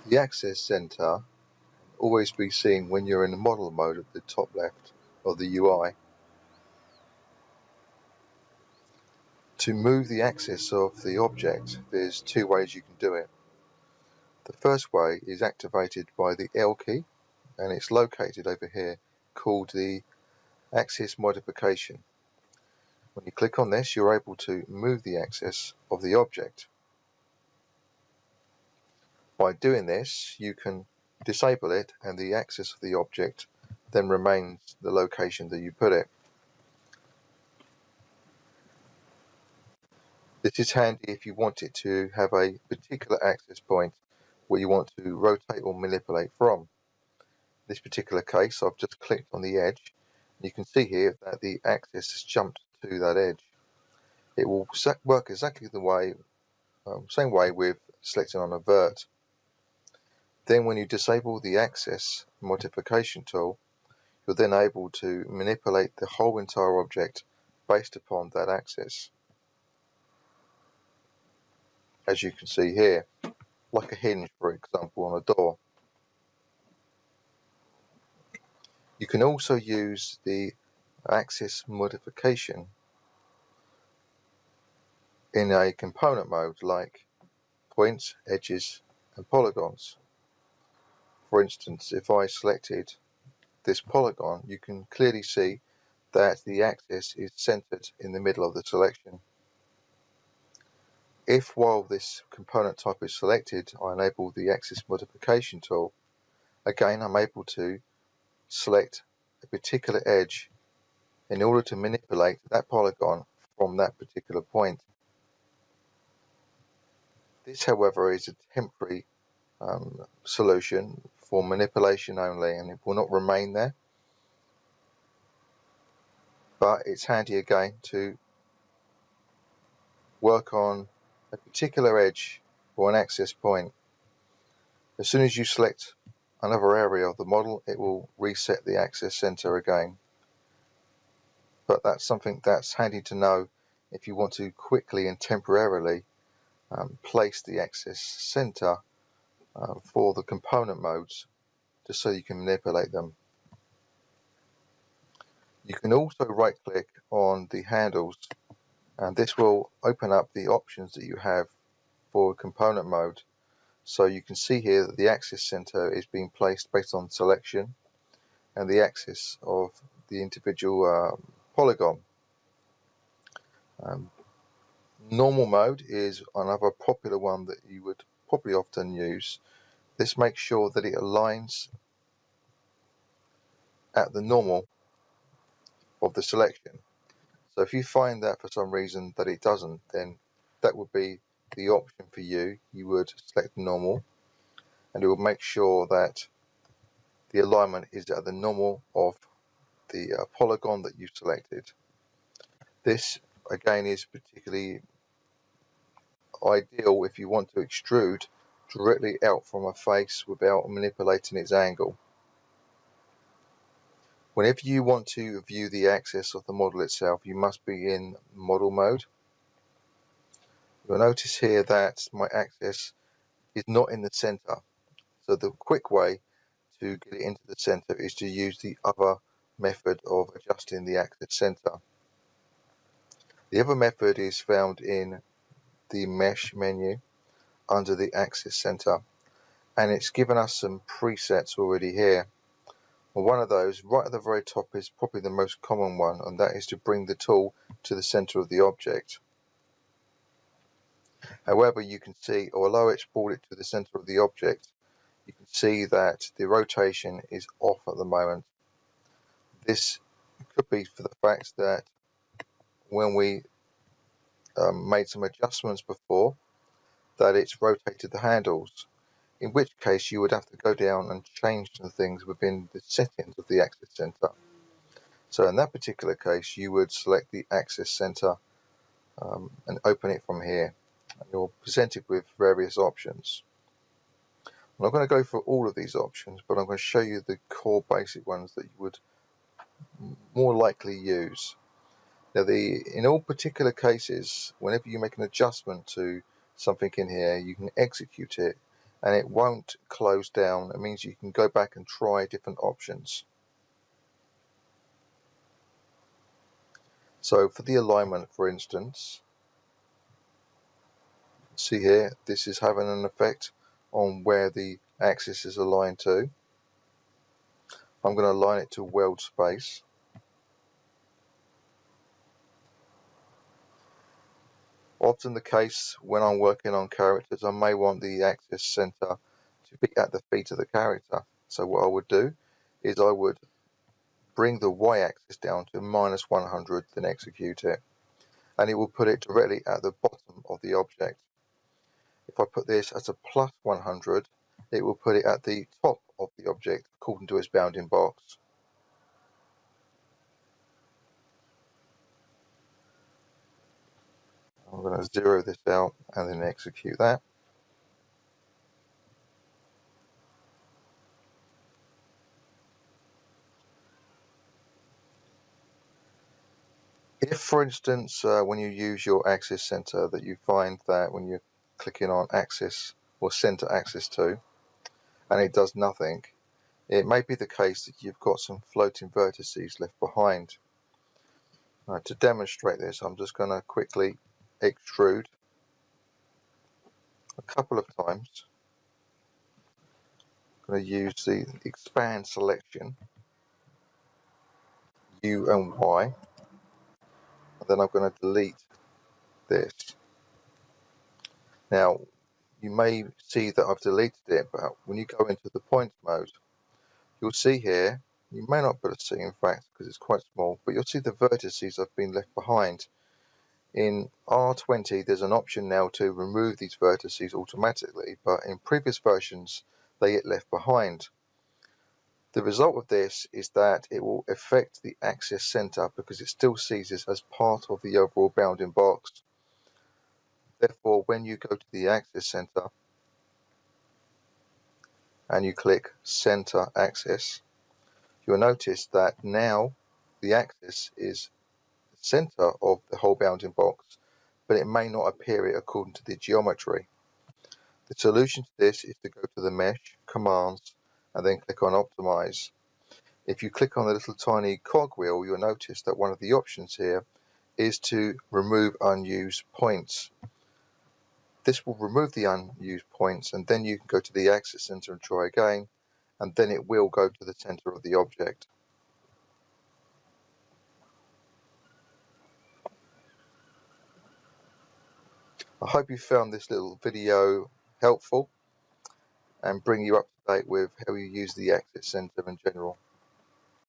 The access center will always be seen when you're in the model mode at the top left of the UI. To move the axis of the object, there's two ways you can do it. The first way is activated by the L key, and it's located over here, called the Axis Modification. When you click on this, you're able to move the axis of the object. By doing this, you can disable it, and the axis of the object then remains the location that you put it. This is handy if you want it to have a particular access point where you want to rotate or manipulate from. In this particular case, I've just clicked on the edge. You can see here that the axis has jumped to that edge. It will work exactly the way, same way with selecting on a vert. Then when you disable the axis modification tool, you're then able to manipulate the whole entire object based upon that axis. As you can see here, like a hinge, for example, on a door. You can also use the axis modification in a component mode like points, edges, and polygons. For instance, if I selected this polygon, you can clearly see that the axis is centered in the middle of the selection. If while this component type is selected, I enable the axis modification tool, again I'm able to select a particular edge in order to manipulate that polygon from that particular point. This, however, is a temporary solution for manipulation only, and it will not remain there. But it's handy again to work on a particular edge or an access point. As soon as you select another area of the model, it will reset the axis center again. But that's something that's handy to know if you want to quickly and temporarily place the axis center for the component modes, just so you can manipulate them. You can also right click on the handles, and this will open up the options that you have for component mode. So you can see here that the axis center is being placed based on selection and the axis of the individual polygon. Normal mode is another popular one that you would probably often use. This makes sure that it aligns at the normal of the selection. So if you find that for some reason that it doesn't, then that would be the option for you. You would select normal, and it will make sure that the alignment is at the normal of the polygon that you've selected. This again is particularly ideal if you want to extrude directly out from a face without manipulating its angle. Whenever you want to view the axis of the model itself, you must be in model mode. You'll notice here that my axis is not in the center. So the quick way to get it into the center is to use the other method of adjusting the axis center. The other method is found in the mesh menu under the axis center, and it's given us some presets already here. Well, one of those right at the very top is probably the most common one, and that is to bring the tool to the center of the object. However, you can see, although it's brought it to the center of the object, you can see that the rotation is off at the moment. This could be for the fact that when we made some adjustments before, that it's rotated the handles, in which case you would have to go down and change some things within the settings of the axis center. So in that particular case, you would select the axis center and open it from here. And you're presented with various options. I'm not going to go for all of these options, but I'm going to show you the core basic ones that you would more likely use. Now, in all particular cases, whenever you make an adjustment to something in here, you can execute it and it won't close down. It means you can go back and try different options. So for the alignment, for instance, see here, this is having an effect on where the axis is aligned to. I'm going to align it to weld space. Often the case when I'm working on characters, I may want the axis center to be at the feet of the character. So what I would do is I would bring the y-axis down to -100, then execute it, and it will put it directly at the bottom of the object. If I put this as a +100, it will put it at the top of the object according to its bounding box. I'm going to zero this out and then execute that. If, for instance, when you use your axis center, that you find that when you're clicking on axis or center axis to, and it does nothing, it may be the case that you've got some floating vertices left behind. To demonstrate this, I'm just going to quickly extrude a couple of times. I'm going to use the expand selection, U and Y, and then I'm going to delete this. Now, you may see that I've deleted it, but when you go into the point mode, you'll see here, you may not be able to see in fact because it's quite small, but you'll see the vertices have been left behind. In R20 there's an option now to remove these vertices automatically, but in previous versions they get left behind. The result of this is that it will affect the axis center because it still sees this as part of the overall bounding box. Therefore, when you go to the axis center and you click center axis, you'll notice that now the axis is the center of the whole bounding box, but it may not appear it according to the geometry. The solution to this is to go to the mesh, commands, and then click on optimize. If you click on the little tiny cogwheel, you'll notice that one of the options here is to remove unused points. This will remove the unused points, and then you can go to the axis center and try again, and then it will go to the center of the object. I hope you found this little video helpful and bring you up to date with how you use the axis center in general.